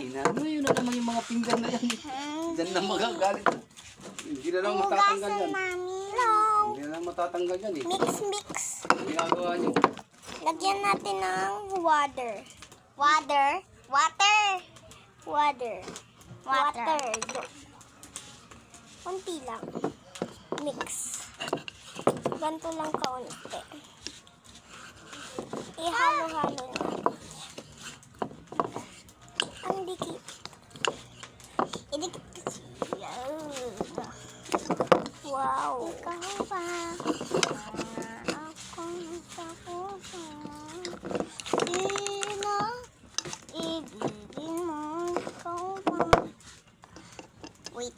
Ano yun na naman yung mga pinggan na yan. Diyan na magagalit. Hindi na lang matatanggal yan. Hindi na lang matatanggal yan eh. Mix. Ginagawa nyo. Lagyan natin ng water. Kunti lang. Mix. Ganito lang kaunti. Ihalo-halo na. Ang dikit. Idikit kasi. Wow. Ikaw ba? Ako sa puso. Sino ibigin mo? Ikaw ba? Wait.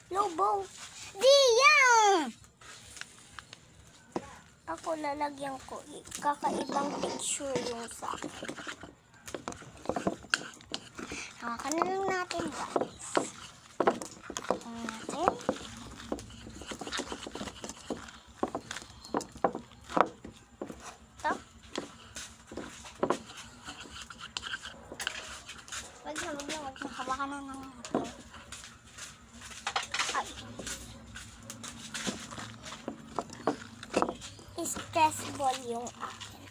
Lobo. Diyan! Ako lalagyan ko. Kakaibang picture yung sa akin. Hawakan na lang natin, guys. Natin. Ito. Wag na. Hawakan na lang natin. Ay. Stress ball yung akin.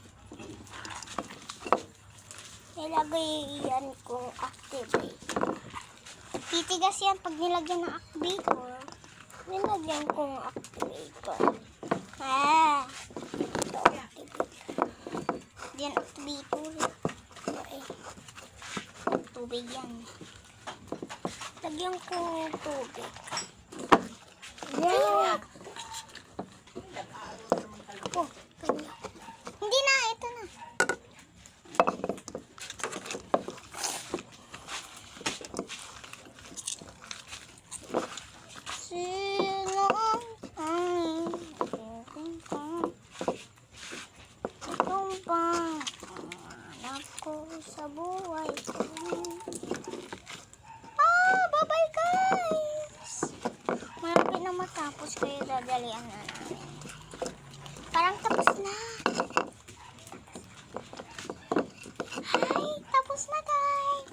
Nilagay yan kung activate. Titigas yan pag nilagyan ng activator. Nilagyan kong activator. Ito activator. Yan activator. Tubig yan. Lagyan ko tubig. Yeah. Oh, hindi na, ito na. Sino ang ikaw ba? Anak ko sa buhay ko. Bye-bye guys! Malapit na matapos kayo, dadalian na namin. Parang tapos na. Hi! Tapos na, guys!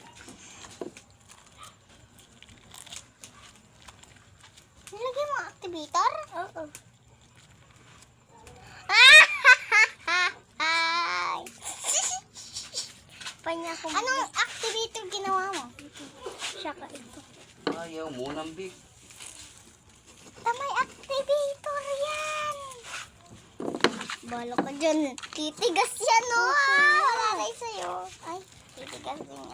Nilagay mo activator? Oo. Anong activator ginawa mo? Siya ka ito. Ayaw mo ng big. May activator yan. Bala ka dyan. Titigas yan, oh. Wala kayo sa'yo. Ay, titigas din yan.